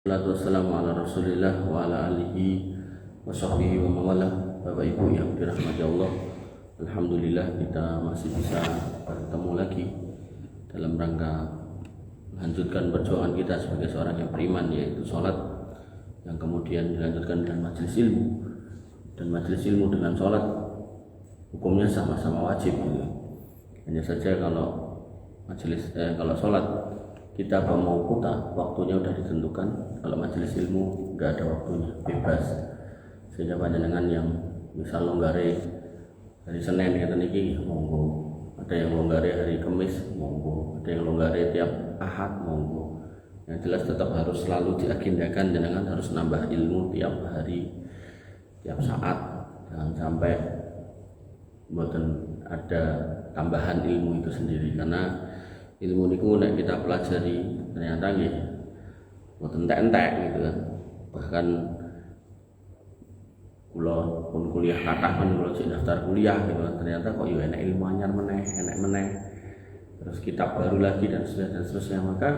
Wassalamu ala rasulillah wa ala alihi wa sahbihi wa mawala. Bapak ibu yang dirahmati Allah, alhamdulillah kita masih bisa bertemu lagi dalam rangka melanjutkan perjuangan kita sebagai seorang yang beriman, yaitu sholat, yang kemudian dilanjutkan dengan majelis ilmu. Dan majelis ilmu dengan sholat hukumnya sama-sama wajib gitu. Hanya saja kalau kalau sholat kita mau kuta, waktunya sudah ditentukan. Kalau majelis ilmu nggak ada waktunya, bebas. Sehingga panjenengan yang misal longgare hari Senin kata niki monggo, ada yang longgare hari Kamis monggo, ada yang longgare tiap Ahad monggo. Yang jelas tetap harus selalu diagendakan, jenengan harus nambah ilmu tiap hari, tiap saat. Jangan sampai mboten ada tambahan ilmu itu sendiri, karena ilmu niku nek kita pelajari ternyata nggih mboten entek gitu kan. Bahkan kula pun kuliah kathah men kula sik daftar kuliah gitu kan, ternyata kok yo enek ilmu anyar meneh, terus kitab baru lagi dan seterusnya. Maka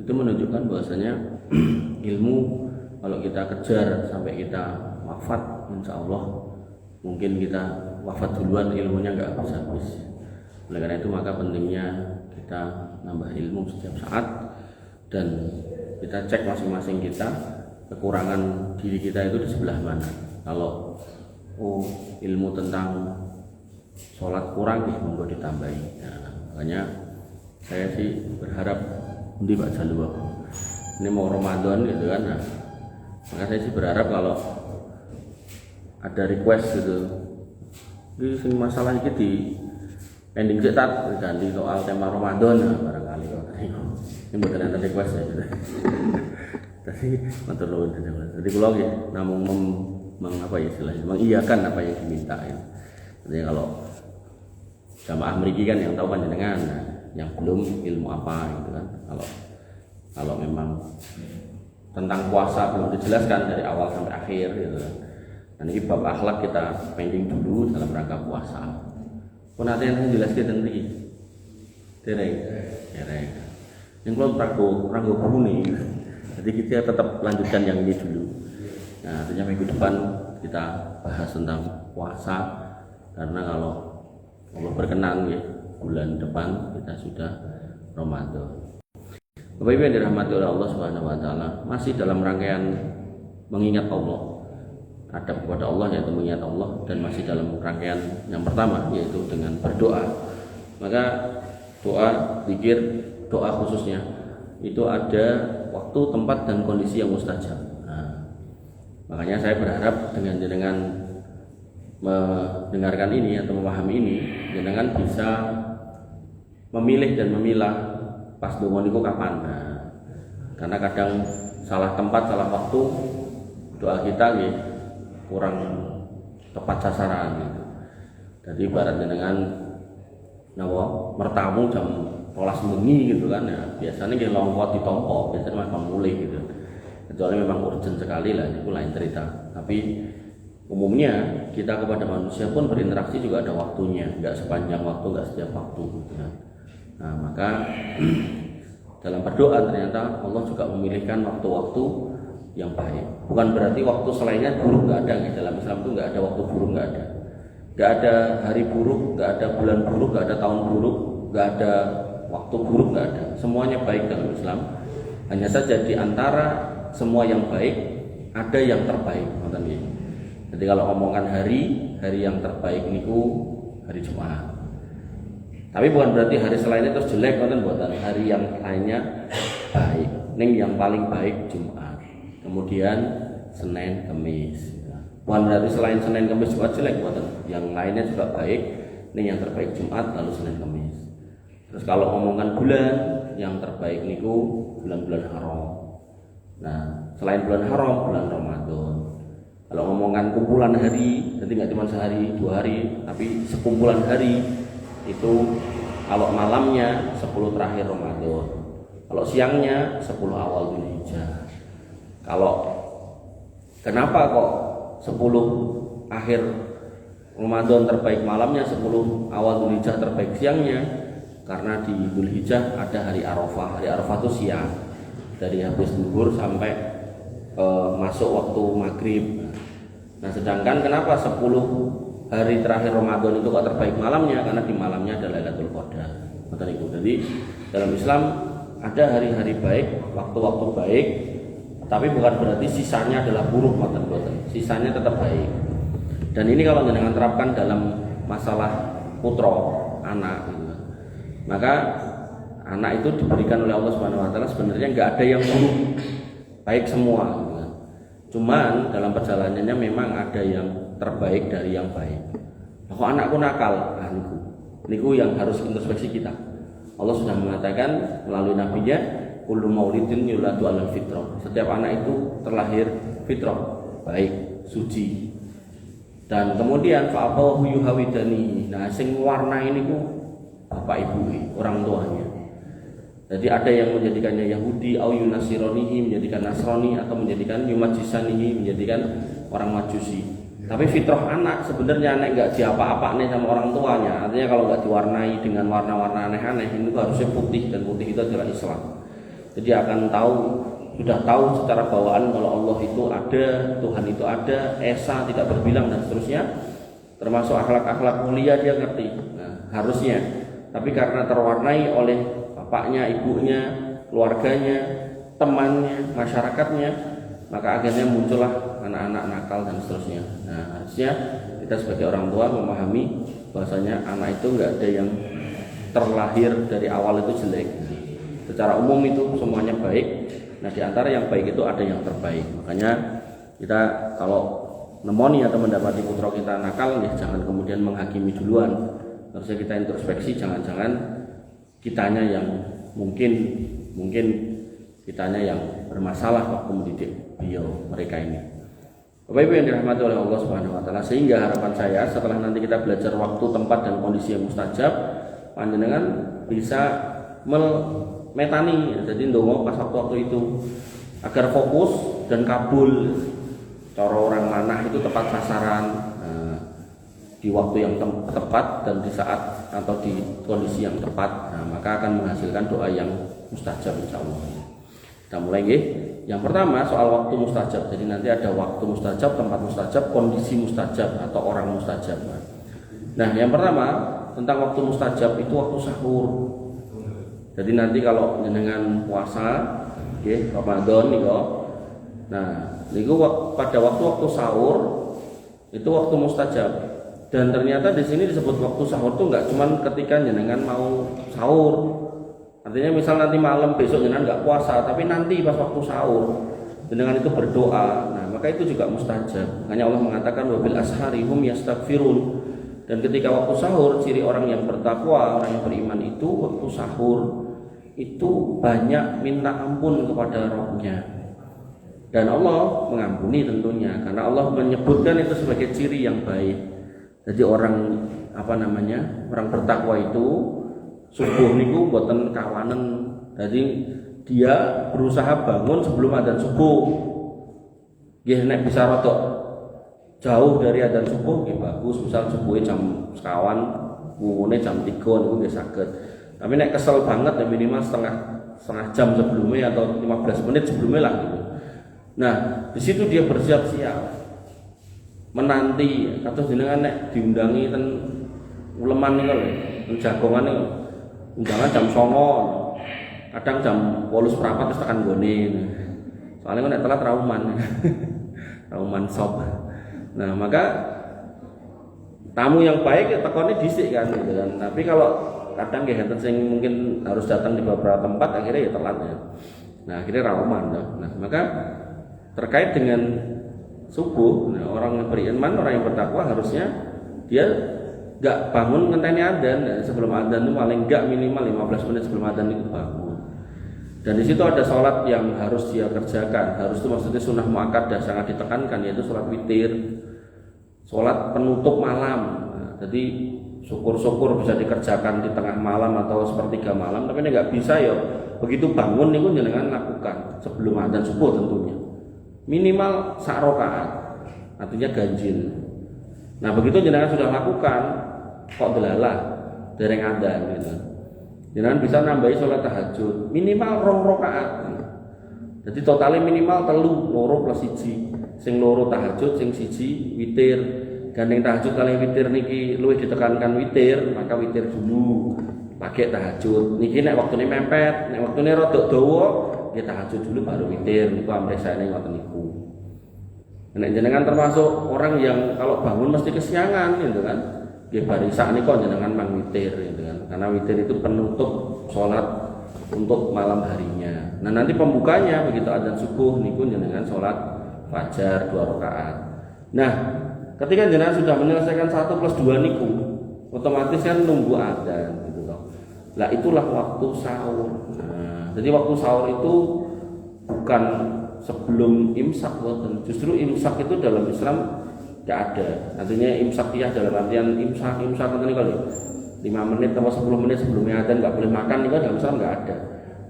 itu menunjukkan bahwasanya ilmu kalau kita kejar sampai kita wafat, insya Allah mungkin kita wafat duluan, ilmunya nggak habis-habis. Oleh karena itu maka pentingnya kita nambah ilmu setiap saat, dan kita cek masing-masing kita kekurangan diri kita itu di sebelah mana. Kalau ilmu tentang sholat kurang, monggo ditambahi. Nah, makanya saya sih berharap nanti Pak Jalu ini mau Ramadan gitu kan. Nah, maka saya sih berharap kalau ada request gitu, ini masalah ini di pending cetak ganti soal tema Ramadan, nah, barangkali kok ini bukan ada request ya gitu. Tapi matur nuwun. Jadi kula nggih namung mengapa ya istilahnya, mengiyakan apa yang diminta ya. Jadi kalau jamaah mriki kan yang tahu panjenengan, nah, yang belum ilmu apa gitu kan. Kalau memang tentang puasa belum dijelaskan dari awal sampai akhir gitu kan. Dan ini bab akhlak kita pending dulu dalam rangka puasa. Pun ada yang jelaskan tentang ini, dereng. Yang belum ragu nih. Jadi kita tetap lanjutkan yang ini dulu. Nah, artinya minggu depan kita bahas tentang puasa, karena kalau Allah berkenan ya bulan depan kita sudah Ramadan. Bapak Ibu yang dirahmati oleh Allah Subhanahu Wa Taala, masih dalam rangkaian mengingat Allah, adab kepada Allah yaitu mengingat Allah, dan masih dalam rangkaian yang pertama yaitu dengan berdoa. Maka doa, zikir, doa khususnya itu ada waktu, tempat, dan kondisi yang mustajab. Nah, makanya saya berharap dengan mendengarkan ini atau memahami ini, jenengan bisa memilih dan memilah pas donga niku kapan. Nah, karena kadang salah tempat, salah waktu doa kita nih kurang tepat sasaran gitu. Jadi ibarat dengan mertamu jam 12 bengi gitu kan, ya biasanya nggih longkot ditompo, biasanya makan mulai gitu. Kecuali memang urgent sekali lah, itu lain cerita. Tapi umumnya kita kepada manusia pun berinteraksi juga ada waktunya, nggak sepanjang waktu, nggak setiap waktu gitu kan. Nah, maka dalam berdoa ternyata Allah juga memilihkan waktu-waktu yang baik. Bukan berarti waktu selainnya buruk, nggak ada. Dalam Islam itu nggak ada waktu buruk, nggak ada. Nggak ada hari buruk, nggak ada bulan buruk, nggak ada tahun buruk, nggak ada waktu buruk, nggak ada. Semuanya baik dalam Islam. Hanya saja di antara semua yang baik ada yang terbaik. Jadi kalau omongan hari yang terbaik niku hari Jumat. Tapi bukan berarti hari selainnya terus jelek, buatan hari yang lainnya baik. Ning yang paling baik Jumat. Kemudian Senin, Kamis. Bukan berarti selain Senin, Kamis, Jumat jelek, buatan. Yang lainnya juga baik. Ning yang terbaik Jumat, lalu Senin, Kamis. Terus kalau omongan bulan, yang terbaik niku bulan-bulan haram. Nah, selain bulan haram, bulan Ramadan. Kalau omongan kumpulan hari, jadi nggak cuma sehari, 2 hari, tapi sekumpulan hari. Itu kalau malamnya 10 terakhir Ramadan, kalau siangnya 10 awal Dzulhijjah. Kalau kenapa kok 10 akhir Ramadan terbaik malamnya, 10 awal Dzulhijjah terbaik siangnya? Karena di Dzulhijjah ada hari Arafah. Hari Arafah itu siang. dari habis zuhur sampai masuk waktu maghrib. Nah sedangkan kenapa 10 hari terakhir Ramadan itu kok terbaik malamnya? Karena di malamnya ada Lailatul Qadar. Jadi dalam Islam ada hari-hari baik, waktu-waktu baik, tapi bukan berarti sisanya adalah buruk, sisanya tetap baik. Dan ini kalau jenengan terapkan dalam masalah putra anak gitu. Maka anak itu diberikan oleh Allah Subhanahu wa taala sebenarnya enggak ada yang buruk, baik semua gitu. Cuman dalam perjalanannya memang ada yang terbaik dari yang baik. Kalau anakku nakal, niku yang harus introspeksi kita. Allah sudah mengatakan melalui nabinya, kullu maulidin yuladu alal fitrah. Setiap anak itu terlahir fitrah, baik, suci. Dan kemudian fa'abawahu yuhawidani. Nah, sing warnai niku bapak ibu, orang tuanya. Jadi ada yang menjadikannya Yahudi, au yunasironihi, menjadikan Nasrani, atau menjadikan yumajisanihi, menjadikan orang Majusi. Tapi fitrah anak sebenarnya anak nggak diapa-apa nih sama orang tuanya. Artinya kalau nggak diwarnai dengan warna-warna aneh-aneh, ini harusnya putih, dan putih itu adalah Islam. Jadi akan sudah tahu secara bawaan kalau Allah itu ada, Tuhan itu ada, Esa tidak berbilang dan seterusnya. Termasuk akhlak-akhlak mulia dia ngerti. Nah, harusnya. Tapi karena terwarnai oleh bapaknya, ibunya, keluarganya, temannya, masyarakatnya, maka akhirnya muncullah anak-anak nakal dan seterusnya. Nah, harusnya kita sebagai orang tua memahami bahwasanya anak itu enggak ada yang terlahir dari awal itu jelek. Secara umum itu semuanya baik. Nah, di antara yang baik itu ada yang terbaik. Makanya kita kalau nemoni atau mendapati putra kita nakal, ya jangan kemudian menghakimi duluan. Harusnya kita introspeksi, jangan-jangan kitanya yang mungkin kitanya yang bermasalah waktu mendidik mereka ini. Bapak Ibu yang dirahmati oleh Allah Subhanahu wa taala, sehingga harapan saya setelah nanti kita belajar waktu, tempat dan kondisi yang mustajab, panjenengan bisa metani, jadi ndonga pas waktu itu agar fokus dan kabul. Cara orang manah itu tepat sasaran, di waktu yang tepat dan di saat atau di kondisi yang tepat. Nah, maka akan menghasilkan doa yang mustajab insyaallah. Kita mulai nggih. Yang pertama soal waktu mustajab. Jadi nanti ada waktu mustajab, tempat mustajab, kondisi mustajab atau orang mustajab. Nah, yang pertama tentang waktu mustajab itu waktu sahur. Jadi nanti kalau jenengan puasa nggih Ramadan niku. Nah, niku pada waktu sahur itu waktu mustajab. Dan ternyata di sini disebut waktu sahur itu enggak cuma ketika jenengan mau sahur. Artinya misal nanti malam besok jenengan enggak puasa, tapi nanti pas waktu sahur jenengan itu berdoa. Nah, maka itu juga mustajab. Makanya Allah mengatakan wabil ashari hum yastaghfirun. Dan ketika waktu sahur, ciri orang yang bertakwa, orang yang beriman itu waktu sahur itu banyak minta ampun kepada Rabb-Nya. Dan Allah mengampuni tentunya, karena Allah menyebutkan itu sebagai ciri yang baik. Jadi orang orang bertakwa itu subuh niku boten kawanen. Jadi dia berusaha bangun sebelum adzan subuh. Nggih nek bisa rada jauh dari adzan subuh nggih bagus, misal subuhnya jam sekawan, wungune jam 3 niku nggih saged. Tapi nek kesel banget ya minimal setengah jam sebelumnya atau 15 menit sebelumnya lah gitu. Nah, di situ dia bersiap-siap menanti atau jenengan nek diundangi ten uleman niku lho, ten jagongan niku. Undangan jam 09.00. Kadang jam 8:30 wis tekan nggone. Soalnya nek telat rauman. Rauman sop. Nah, maka tamu yang baik ya tekone dhisik kan gitu kan. Tapi kalau kadang nggih enten sing mungkin harus datang di beberapa tempat akhirnya ya telat ya. Nah, akhirnya rauman. Nah, maka terkait dengan subuh, nah, orang yang beriman, orang yang bertakwa harusnya dia enggak bangun ngenteni adzan. Nah, sebelum adzan itu paling enggak minimal 15 menit sebelum adzan itu bangun. Dan di situ ada sholat yang harus dia kerjakan. Harus itu maksudnya sunnah muakkadah sangat ditekankan, yaitu sholat witir, sholat penutup malam. Nah, jadi syukur-syukur bisa dikerjakan di tengah malam atau sepertiga malam, tapi enggak bisa ya. Begitu bangun niku jenengan lakukan sebelum adzan subuh tentunya. Minimal sak rakaat, artinya ganjil. Nah, begitu jenengan sudah lakukan, kok delalah dereng adzan gitu. Jenengan bisa nambahi sholat tahajud minimal 2 rakaat. Jadi totalnya minimal 3, 2 plus 1. Sing 2 tahajud, sing 1 witir. Gandeng tahajud kali witir niki luwih ditekankan witir, maka witir dulu. Pakai tahajud. Niki nek waktune mepet, nek waktune rada dawa, nggih tahajud dulu baru witir. Niku amresane ngoten niku. Nek jenengan termasuk orang yang kalau bangun mesti kesiangan gitu kan. Nggih bari sak nika jenengan mang witir gitu kan. Karena witir itu penutup salat untuk malam harinya. Nah, nanti pembukanya begitu adzan subuh niku jenengan salat fajar 2 rakaat. Nah, ketika jenengan sudah menyelesaikan 1 plus 2 niku, otomatis kan nunggu adzan gitu loh. Lah itulah waktu sahur. Nah, jadi waktu sahur itu bukan sebelum imsak, justru imsak itu dalam Islam tidak ada. Artinya imsakiyah dalam artian imsak itu nih kali 5 menit atau 10 menit sebelumnya adzan nggak boleh makan, itu dalam Islam nggak ada.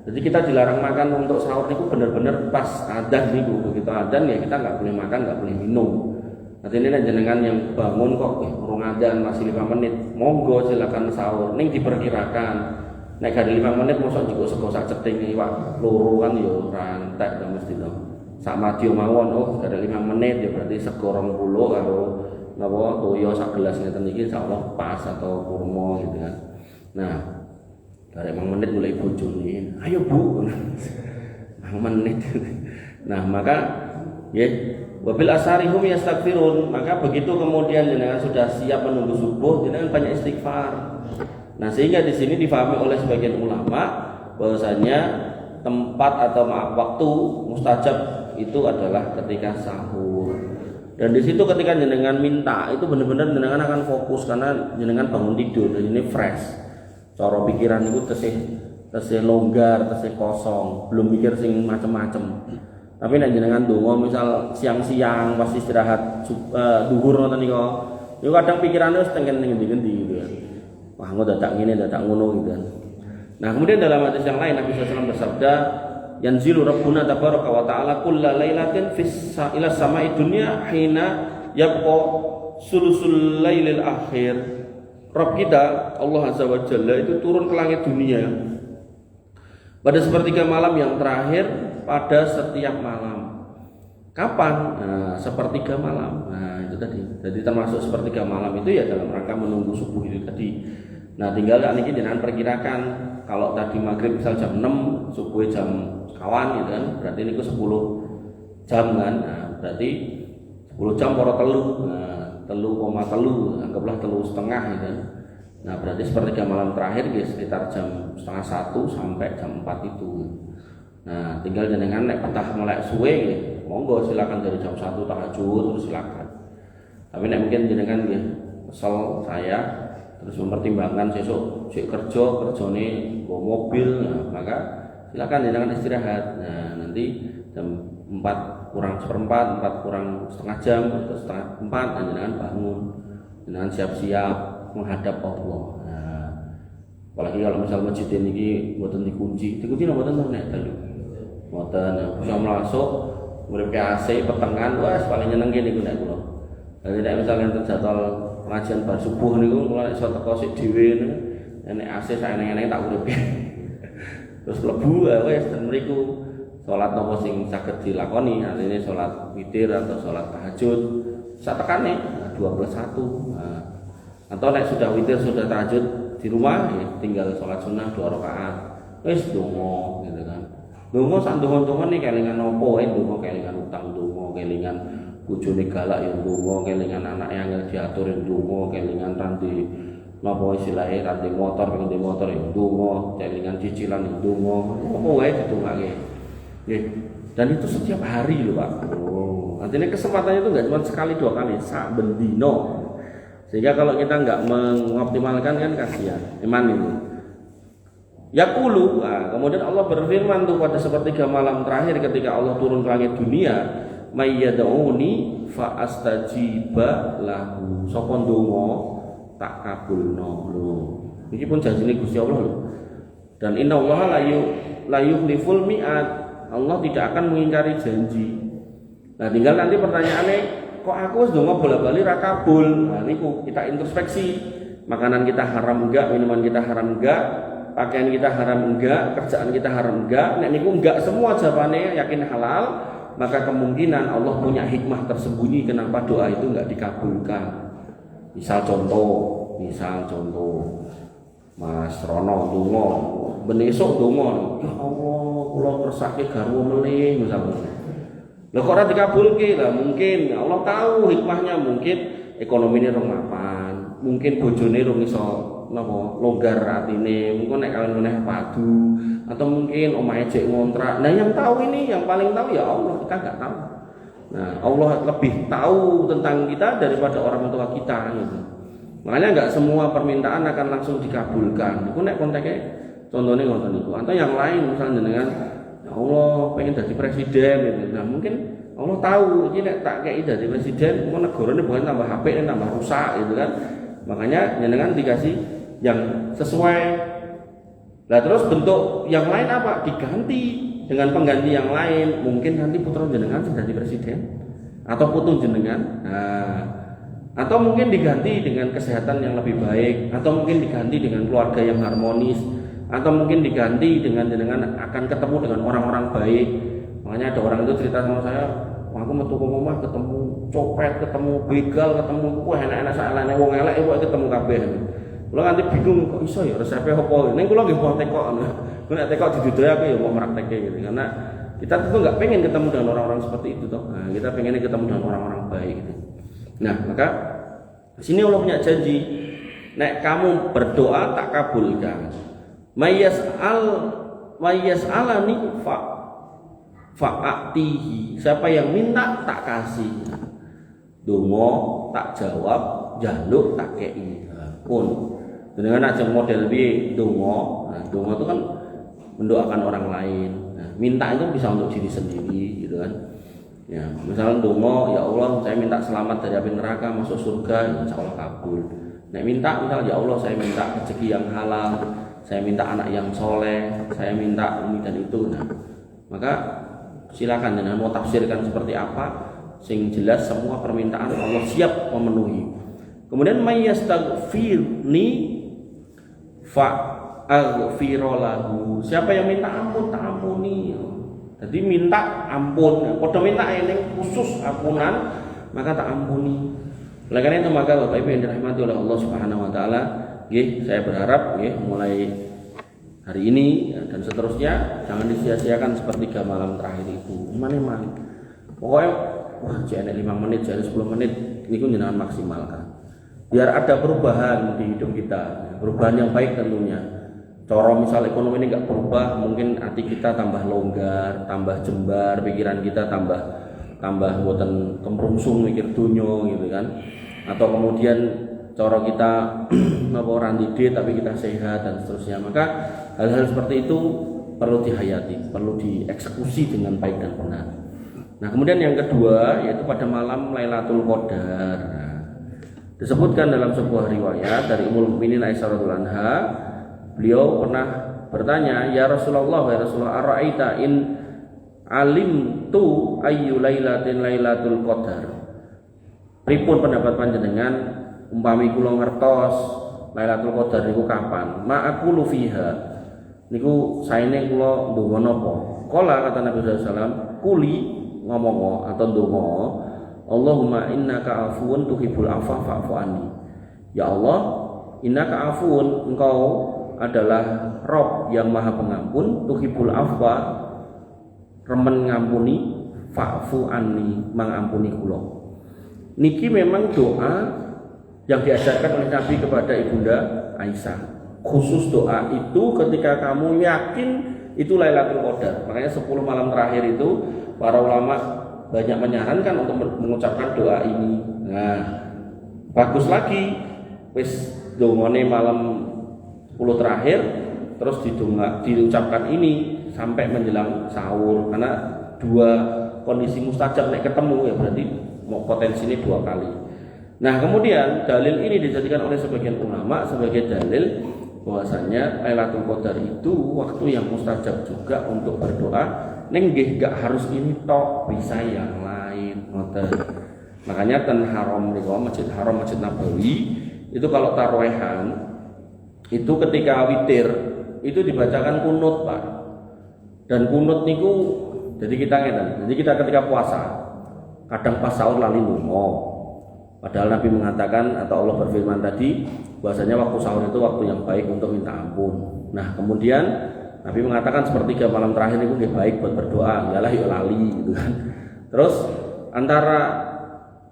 Jadi kita dilarang makan untuk sahur itu benar-benar pas adzan niku. Begitu adzan ya kita nggak boleh makan, nggak boleh minum. Nanti ini jenengan yang bangun kok urung adzan masih 5 menit, monggo silakan sahur. Ning diperkirakan nek gak 5 menit mosok juga sego sak ceting iwak loro kan yo rantek to mesti to. Sak madya mawon gak ada 5 menit ya berarti sego 20 karo napa toyo sak gelas ngeten iki insyaallah pas atau kurma gitu kan. Nah, karek 5 menit mulai bojone. Ayo Bu. 5 menit. Nah, maka ya wabil asarihum yastaghfirun, maka begitu kemudian jenengan sudah siap menunggu subuh, jenengan banyak istighfar. Nah, sehingga di sini difahami oleh sebagian ulama bahwasanya tempat atau waktu mustajab itu adalah ketika sahur. Dan di situ ketika jenengan minta itu benar-benar jenengan akan fokus karena jenengan bangun tidur dan ini fresh. Cara pikiran itu tesih longgar, tesih kosong, belum mikir sing macem-macem. Tapi nek jenengan donga misal siang-siang pas istirahat duhur ngoten nika, yo kadang pikirane wis tengen ning ngendi-ngendi gitu ya. Wah, engko dadak ngene, dadak ngono gitu kan. Nah, kemudian dalam hadis yang lain Nabi SAW bersabda, "Yanzilu Rabbuna tabaraka wa ta'ala kulla lailatin fis ila sama'i dunya hina yabqa sulusul lailil akhir." Rabb kita Allah Azza wa Jalla itu turun ke langit dunia pada sepertiga malam yang terakhir pada setiap malam. Kapan? Nah, sepertiga malam. Nah, itu tadi. Jadi termasuk sepertiga malam itu ya dalam rangka menunggu subuh itu tadi. Nah, tinggal niki jenengan perkirakan kalau tadi maghrib misal jam 6, subuh jam kawan gitu kan. Berarti niku 10 jam kan. Nah, berarti 10 jam poro telu. Nah, 3,3 anggaplah 3,5 gitu kan. Nah, berarti sepertiga malam terakhir ya sekitar jam 12:30 sampai jam 4 itu. Nah, tinggal jenengan nek petah melek suwe nggih, monggo silakan dari jam 1 tahajud silakan. Tapi nek mungkin jenengan nggih kesel saya terus mempertimbangkan sesuk sik kerjane nggo mobil, nah, maka silakan jenengan istirahat. Nah, nanti jam 4 kurang seperempat, 4 kurang setengah jam atau setengah 4 jenengan bangun. Jenengan siap-siap menghadap Allah. Nah, apalagi kalau misal masjid ini mboten dikunci napa mboten nek dalu. Mboten bisa masuk urip AC petengan wes paling nyeneng niku nek kula. Jadi nek misal enten jadwal pengajian bar subuh niku kula iso teko sik dhewe nek AC sak eneng-eneng tak uripe. Terus mlebu wes ten mriku salat napa sing saged dilakoni, artine salat witir atau salat tahajud sak tekane 2+1. Nah, atau nek sudah witir sudah tahajud di rumah ya tinggal salat sunnah 2 rakaat. Wis donga gitu kan. Donga sak donga-donga nih kelingan opo wae, donga kelingan utang, donga kelingan bojone galak ya donga, kelingan anak yang diatur ya donga, kelingan ranti napa istilahé ranti motor pengen di motor ya donga, kelingan cicilan ya donga. Opo wae ditungake. Nggih. Dan itu setiap hari loh Pak. Oh, artinya kesempatannya itu enggak cuma sekali 2 kali, sak bendino. Sehingga kalau kita enggak mengoptimalkan kan kasihan. Iman itu. Yaqulu, nah, kemudian Allah berfirman tuh pada sepertiga malam terakhir ketika Allah turun ke langit dunia, may yad'uni fa astajiba lahu. Sapa ndonga tak kabulno lho. Iki pun janjine Gusti Allah lho. Dan innallaha la yukhliful mi'ad. Allah tidak akan mengingkari janji. Nah, tinggal nanti pertanyaannya, kok aku wis ndonga bola-bali ra kabul? Nah, niku kita introspeksi. Makanan kita haram enggak, minuman kita haram enggak? pakaian kita haram enggak, kerjaan kita haram enggak, nek niku enggak semua jawabannya yakin halal, maka kemungkinan Allah punya hikmah tersembunyi kenapa doa itu enggak dikabulkan. Misal contoh Mas Rono donga, ben esuk donga, ya Allah, kula kersake garwa melih misalnya. Lah kok ora dikabulke? Lah mungkin Allah tahu hikmahnya, mungkin ekonomine rong mapan, mungkin bojone rong iso napa longgar atine, mungkin nek kawin meneh padu, atau mungkin omahe jek ngontrak. Nah yang tahu ini, yang paling tahu ya Allah, kita enggak tahu. Nah Allah lebih tahu tentang kita daripada orang tua kita gitu. Makanya enggak semua permintaan akan langsung dikabulkan. Iku nek konteknya contohnya ngoten niku. Atau yang lain misalnya dengan ya Allah pengen jadi presiden gitu. Nah mungkin Allah tahu iki nek tak kei jadi presiden, kok negarane bukan tambah HP, tambah rusak gitu kan. Makanya jenengan dikasih yang sesuai. Nah terus bentuk yang lain apa? Diganti dengan pengganti yang lain. Mungkin nanti putra jenengan jadi presiden atau putu jenengan. Nah, atau mungkin diganti dengan kesehatan yang lebih baik, atau mungkin diganti dengan keluarga yang harmonis, atau mungkin diganti dengan akan ketemu dengan orang-orang baik. Makanya ada orang itu cerita sama saya, aku metu ke rumah ketemu copet, ketemu begal, ketemu wah enak-enak salane wong elek kok ketemu kabeh. Kula nganti bingung kok iso ya resepe opo. Ning kula nggih mau tekok. Kula nek tekok didudohi aku ya mau praktekke gitu. Karena kita tentu enggak pengen ketemu dengan orang-orang seperti itu toh. Nah, kita pengennya ketemu dengan orang-orang baik gitu. Nah, maka di sini Allah punya janji, nek kamu berdoa tak kabulkan. Mayas'alani fa'atihi. Siapa yang minta tak kasih. Dongo tak jawab, jaluk tak kei. Pun dengan aja model B dongo. Nah, dongo itu kan mendoakan orang lain. Nah, minta itu bisa untuk diri sendiri gitu kan. Ya, misalnya dongo, ya Allah saya minta selamat dari api neraka, masuk surga, ya insya Allah kabul. Nek minta misalnya ya Allah saya minta rezeki yang halal, saya minta anak yang soleh, saya minta ini dan itu. Nah, maka silakan dengan mau tafsirkan seperti apa, sing jelas semua permintaan Allah siap memenuhi. Kemudian mayyastaghfirni fa'aghfirolahu. Siapa yang minta ampun tak ampuni. Jadi minta ampun, podo minta ini khusus ampunan, maka tak ampuni. Oleh karena itu maka Bapak Ibu yang dirahmati oleh Allah Subhanahu wa taala, saya berharap mulai hari ini dan seterusnya jangan disia-siakan sepertiga malam terakhir itu. Mana pokoknya wah jangan 5 menit, jangan 10 menit, ini pun jangan maksimalkan. Biar ada perubahan di hidup kita, perubahan yang baik tentunya. Coro misal ekonomi ini nggak berubah, mungkin hati kita tambah longgar, tambah jembar, pikiran kita tambah buatan kemrungsung mikir dunyo gitu kan. Atau kemudian coro kita orang ide tapi kita sehat dan seterusnya. Maka hal-hal seperti itu perlu dihayati, perlu dieksekusi dengan baik dan benar. Nah kemudian yang kedua yaitu pada malam Lailatul Qadar. Disebutkan dalam sebuah riwayat dari Ummul Mukminin Aisyah radhiyallahu anha, beliau pernah bertanya, ya Rasulullah, ara'aita in alimtu ayyu lailatin lailatul qadar. Pripun pendapat panjenengan umpami kula ngertos Lailatul Qadar niku kapan? Ma'aqulu fiha. Niku saene kula ndonga napa? Kala kata Nabi sallallahu alaihi wasallam, kuli ngomong atau ndonga, Allahumma innaka afuwun tuhibbul afwa fa'fu anni. Ya Allah, innaka afuwun, engkau adalah Rabb yang Maha Pengampun, tuhibbul afwa, remen ngampuni, fa'fu anni, mengampuni kula. Niki memang doa yang diajarkan oleh Nabi kepada Ibunda Aisyah. Khusus doa itu ketika kamu yakin itu Lailatul Qadar. Makanya 10 malam terakhir itu para ulama banyak menyarankan untuk mengucapkan doa ini. Nah, bagus lagi wis dongone malam 10 terakhir terus diucapkan ini sampai menjelang sahur, karena dua kondisi mustajab nek ketemu ya berarti mau potensi ini 2 kali. Nah kemudian dalil ini dijadikan oleh sebagian ulama sebagai dalil bahwasanya Lailatul Qadar itu waktu yang mustajab juga untuk berdoa. Neng gak harus ini tok, bisa yang lain. Makanya ten haram Masjid Haram, Masjid Nabawi itu kalau tarawih itu ketika witir itu dibacakan kunut, Pak. Dan kunut niku jadi kita ngeten. Jadi kita ketika puasa kadang pas sahur lali lunga. Padahal Nabi mengatakan atau Allah berfirman tadi bahwasanya waktu sahur itu waktu yang baik untuk minta ampun. Nah, kemudian Nabi mengatakan sepertiga malam terakhir itu lebih baik buat berdoa, enggak lah yuk lali gitu kan. Terus antara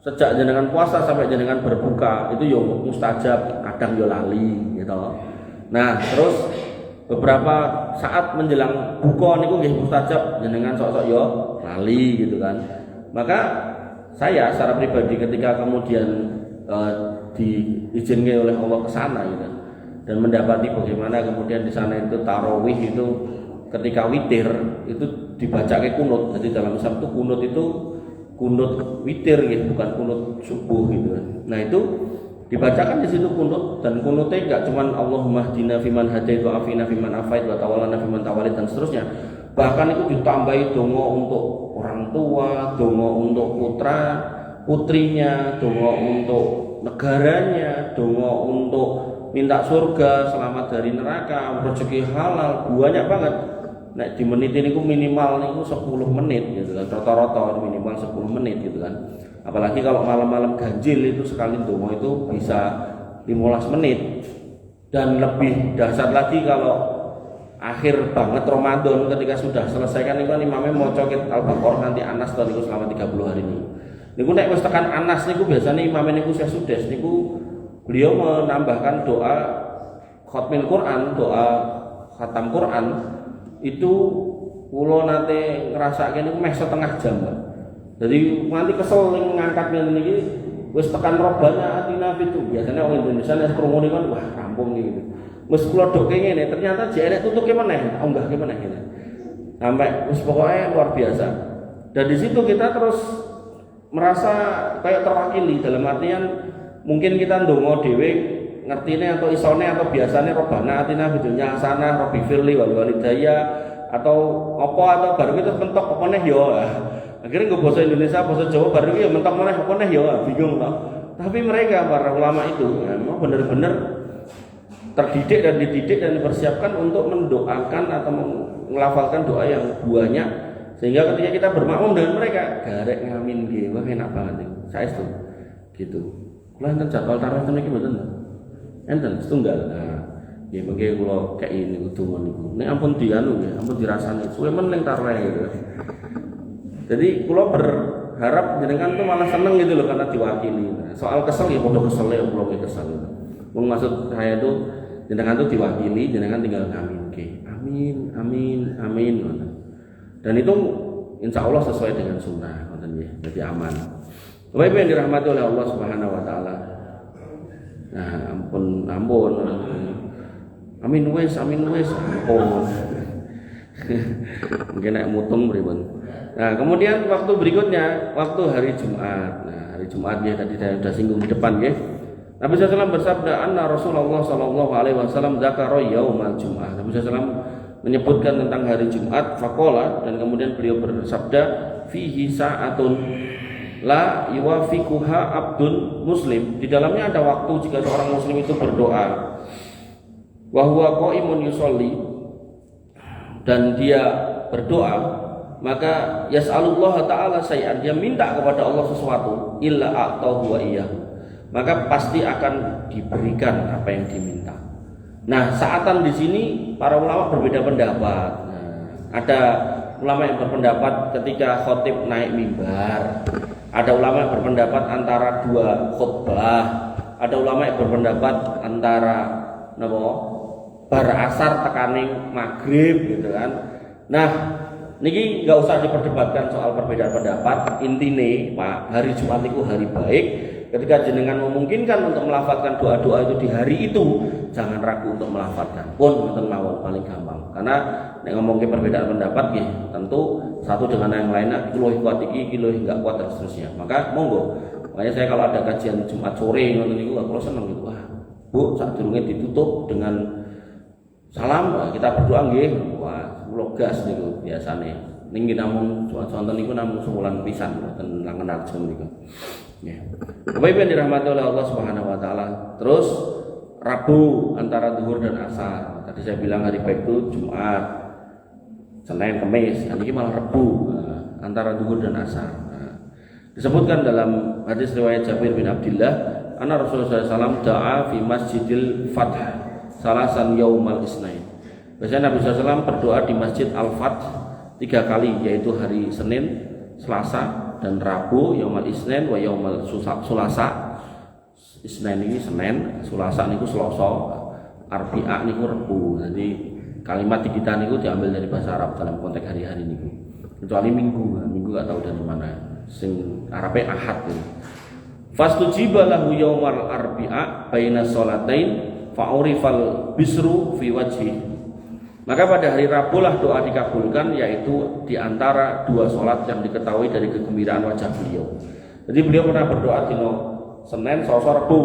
sejak jenengan puasa sampai jenengan berbuka itu yo mustajab, kadang yo lali gitu. Nah, terus beberapa saat menjelang buka niku nggih mustajab jenengan sok-sok yo lali gitu kan. Maka saya secara pribadi ketika kemudian diizinkan oleh Allah ke sana gitu dan mendapati bagaimana kemudian di sana itu tarawih itu ketika witir itu dibaca ke kunut. Jadi dalam Islam itu kunut witir gitu, bukan kunut subuh gitu kan. Nah, itu dibacakan di situ kunut, dan kunutnya enggak cuman Allahumma hdina fiman hadait wa afina fiman afait wa tawallana fiman tawallit dan seterusnya. Bahkan itu ditambahi donga untuk orang tua, donga untuk putra putrinya, donga untuk negaranya, donga untuk minta surga, selamat dari neraka, rezeki halal, banyak banget. Nah, di menit ini minimal niku 10 menit gitu kan, rata-rata minimal 10 menit gitu kan. Apalagi kalau malam-malam ganjil itu sekali donga itu bisa 15 menit. Dan lebih dahsyat lagi kalau akhir banget Ramadan ketika sudah selesai kan niku imamnya maca Al-Baqarah nanti Anas to niku selama 30 hari ini. Niku nek wis tekan Anas niku biasanya imamnya niku sesudes niku beliau menambahkan doa khatmil Quran, doa khatam Quran itu kula nate ngrasake niku meh setengah jam, Pak. Jadi nanti kesel ngangkat ngene iki wis tekan robana atina itu. Biasanya orang Indonesia nek krungu kan wah rampung gitu. Wis kula doke ngene, ternyata jek tutuke meneh, unggahke meneh ngene. Sampai wis pokoknya luar biasa. Dan di situ kita terus merasa kayak terwakili dalam artian mungkin kita ndonga dhewe ngertine atau isone atau biasane robana atina fid dunya hasanah, rabbi firli wal walidayya atau apa atau baru itu mentok apa neh ya. Akhirnya gue bahasa Indonesia, bahasa Jawa baru ya mentok meneh apa neh ya, bingung toh. Tapi mereka para ulama itu memang benar-benar terdidik dan dididik dan dipersiapkan untuk mendoakan atau melafalkan doa yang banyak sehingga ketika kita bermakmum dengan mereka garek ngamin nggih wah enak banget nih. Saya itu gitu. Kula enten jadwal tarawih niki mboten. Enten setunggal. Nah, nggih mengke kula kei niku donga niku. Nek ampun dianu nggih, ampun dirasani suwe men ning tarawih gitu. Jadi kula berharap jenengan tuh malah seneng gitu loh karena diwakili. Soal kesel ya padha kesel ya kula kesel. Wong maksud saya itu jenengan tuh diwakili, jenengan tinggal ngamin ke. Amin, amin, amin. Dan itu insya Allah sesuai dengan sunnah, jadi aman. Bapak Ibu yang dirahmati oleh Allah Subhanahu Wa Taala. Nah, ampun, amin wes, ampun. Mungkin naik mutung beribun. Nah, kemudian waktu berikutnya, waktu hari Jumat. Nah, hari Jumat ya tadi saya sudah singgung di depan ya. Nabi SAW bersabda, anna Rasulullah SAW dzakara yaumal Jum'ah. Nabi SAW menyebutkan tentang hari Jumat, faqala, dan kemudian beliau bersabda, fihi sa'atun la yuwafiquha abdun muslim. Di dalamnya ada waktu jika seorang muslim itu berdoa. Wa huwa qaimun yusolli, dan dia berdoa, maka yas'alullah ta'ala syai'an, dia minta kepada Allah sesuatu, illa a'tahu wa iyyahu, maka pasti akan diberikan apa yang diminta. Nah, saatan di sini para ulama berbeda pendapat. Nah, ada ulama yang berpendapat ketika khotib naik mimbar, ada ulama yang berpendapat antara dua khutbah, ada ulama yang berpendapat antara bar asar tekaning maghrib gitu kan. Nah, niki nggak usah diperdebatkan soal perbedaan pendapat. Intine Pak, hari Jumat itu hari baik. Ketika jenengan memungkinkan untuk melafadzkan doa-doa itu di hari itu, jangan ragu untuk melafadzkan. Pun mboten mawon paling gampang. Karena nek ngomongke perbedaan pendapat nggih, tentu satu dengan yang lainnya iki luwih kuat iki luwih enggak kuat dan seterusnya. Maka monggo. Makanya saya kalau ada kajian Jumat sore ngoten niku kula seneng gitu. Wah, Bu, sadurunge ditutup dengan salam, kita berdoa nggih. Wah, kula gas niku biasane. Ning namung wonten niku namung sebulan pisan mboten langen jam niku. Ya. Bapak Ibu yang dirahmati oleh Allah Subhanahu Wa Taala. Terus Rabu antara zuhur dan asar. Tadi saya bilang hari baik itu Jumat, Senin, Kamis. Ini malah Rabu antara zuhur dan asar. Disebutkan dalam hadis riwayat Jabir bin Abdullah, anna Rasulullah SAW da'a fi Masjidil Fath salasan yaumal isnain. Biasanya Nabi SAW berdoa di Masjid Al-Fath 3 kali, yaitu hari Senin, Selasa, dan Rabu, yaumal isnain wa yaumal sulasa. Isnain ini Senin, Selasa niku Selasa, Arbi'a niku Rebu. Jadi kalimat kita niku diambil dari bahasa Arab dalam konteks hari-hari niku. Kecuali Minggu gak tahu dari mana. Sing Arabe Ahad ini. Fastujiba lahu yaumal arbi'a baina sholatain fa'urifal bisru fi wajhi. Maka pada hari Rabu lah doa dikabulkan, yaitu di antara 2 sholat yang diketahui dari kegembiraan wajah beliau. Jadi beliau pernah berdoa dino Senin, Selasa, Rabu.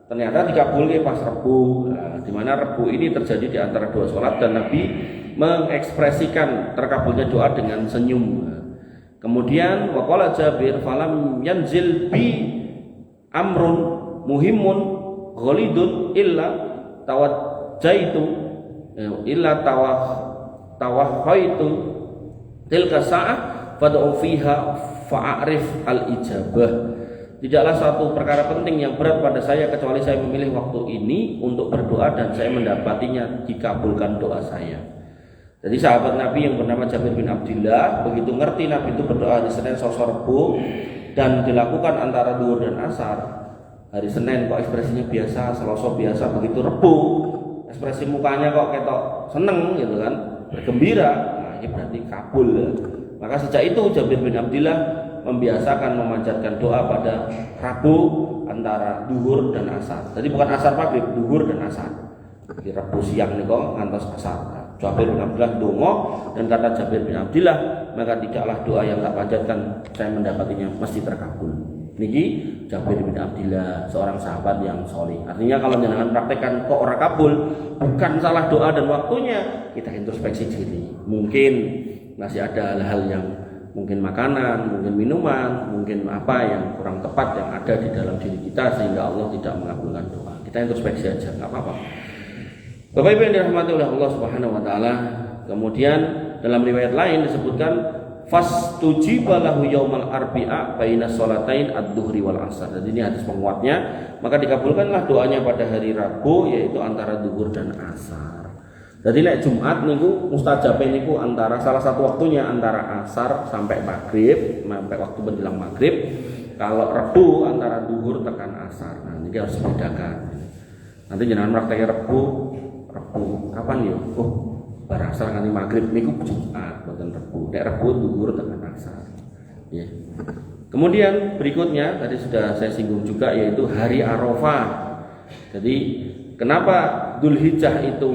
Ternyata dikabulkan pas Rabu. Di mana Rabu ini terjadi di antara 2 sholat dan Nabi mengekspresikan terkabulnya doa dengan senyum. Kemudian waqala Jabir falam yanzil bi amrun muhimun ghalidun illa tawajjaitu illa tawahhaitu tilka sa'ah fad'u fiha fa'arif al-ijabah. Tidaklah satu perkara penting yang berat pada saya kecuali saya memilih waktu ini untuk berdoa dan saya mendapatinya dikabulkan doa saya. Jadi sahabat Nabi yang bernama Jabir bin Abdullah begitu ngerti Nabi itu berdoa di Senin, Selasa, Rabu dan dilakukan antara zuhur dan asar. Hari Senin kok ekspresinya biasa, Selasa biasa, begitu Rabu ekspresi mukanya kok ketok seneng gitu kan, bergembira. Nah, ini berarti kabul. Maka sejak itu Jabir bin Abdullah membiasakan memanjatkan doa pada Rabu antara zuhur dan asar. Jadi bukan asar maghrib, zuhur dan asar. Di Rabu siang niko ngantos asar. Jabir bin Abdullah dongo dan kata Jabir bin Abdullah, maka tidaklah doa yang tak panjatkan saya mendapatinya mesti terkabul. Niki Jabir bin Abdullah, seorang sahabat yang soleh. Artinya kalau jangan praktekkan kok ora kabul, bukan salah doa dan waktunya, kita introspeksi diri. Mungkin masih ada hal-hal yang mungkin makanan, mungkin minuman, mungkin apa yang kurang tepat yang ada di dalam diri kita sehingga Allah tidak mengabulkan doa. Kita introspeksi aja, nggak apa-apa. Bapak Ibu yang dirahmati oleh Allah Subhanahu wa taala. Kemudian dalam riwayat lain disebutkan fastujiba lahu yaumal arbi'a baina sholatain ad-dhuhri wal asar. Jadi ini hadis penguatnya, maka dikabulkanlah doanya pada hari Rabu yaitu antara zuhur dan asar. Jadi nek Jumat niku mustajabe niku antara salah satu waktunya antara asar sampai maghrib, sampai waktu menjelang maghrib. Kalau Rabu antara zuhur tekan asar. Nah, ini harus dibedakan. Nanti jangan prakteknya Rabu kapan ya? Bar asar nganti maghrib niku Jumat, boten Rabu. Nek Rabu zuhur tekan asar. Ya. Kemudian berikutnya tadi sudah saya singgung juga yaitu hari Arafah. Jadi kenapa Dzulhijjah itu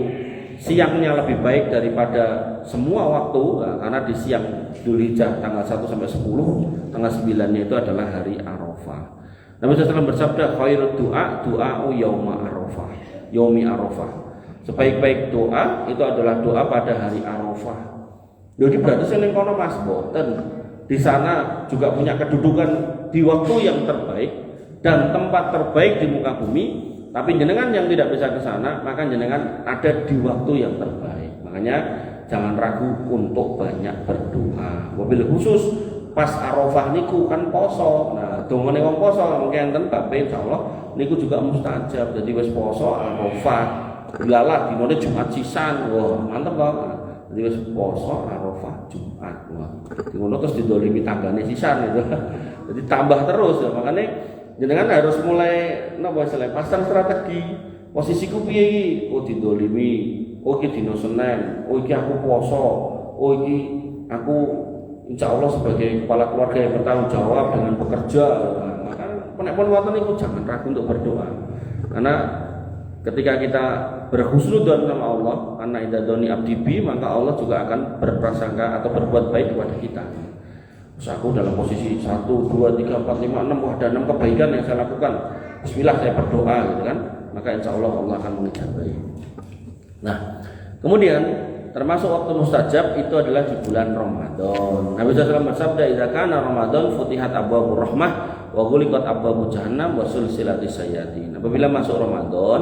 siangnya lebih baik daripada semua waktu? Nah, karena di siang Dzulhijjah tanggal 1 sampai 10, tanggal 9-nya itu adalah hari Arafah. Nabi SAW bersabda khairud du'a'u yauma Arafah, yaumi Arafah. Sebaik-baik doa itu adalah doa pada hari Arafah. Jadi berarti seneng kono Mas boten. Di sana juga punya kedudukan di waktu yang terbaik dan tempat terbaik di muka bumi. Tapi jenengan yang tidak bisa ke sana, maka jenengan ada di waktu yang terbaik. Makanya jangan ragu untuk banyak berdoa. Mobil khusus pas Arafah niku kan poso. Nah, dongane wong poso mungkin enten tapi insyaallah niku juga mustajab. Jadi wis poso Arafah. Bilalah dinone Jumat sisan. Wah, mantep kok. Jadi wis poso Arafah Jumat. Wah, dinono terus didolimi tanggane sisan gitu. Jadi tambah terus ya. Makanya jenengan harus mulai napa istilahnya pasang strategi. Posisiku piye iki? Oh didolimi. Oh iki dino Senin. Oh iki aku poso. Oh iki aku insyaallah sebagai kepala keluarga yang bertanggung jawab dengan bekerja. Maka nek-nek wonten niku jangan ragu untuk berdoa. Karena ketika kita berhusnudzon sama Allah, karena idza dzani abdi bi, maka Allah juga akan berprasangka atau berbuat baik kepada kita. Terus aku dalam posisi 1, 2, 3, 4, 5, 6, wah ada 6 kebaikan yang saya lakukan. Bismillah saya berdoa gitu kan. Maka insya Allah Allah akan mengijabahi. Nah, kemudian termasuk waktu mustajab itu adalah di bulan Ramadan. Nabi SAW bersabda, "Idza kana Ramadan futihat abwabur rahmah wa ghuliqat abwabu jahannam wa sulsilatis sayatin." Apabila masuk Ramadan,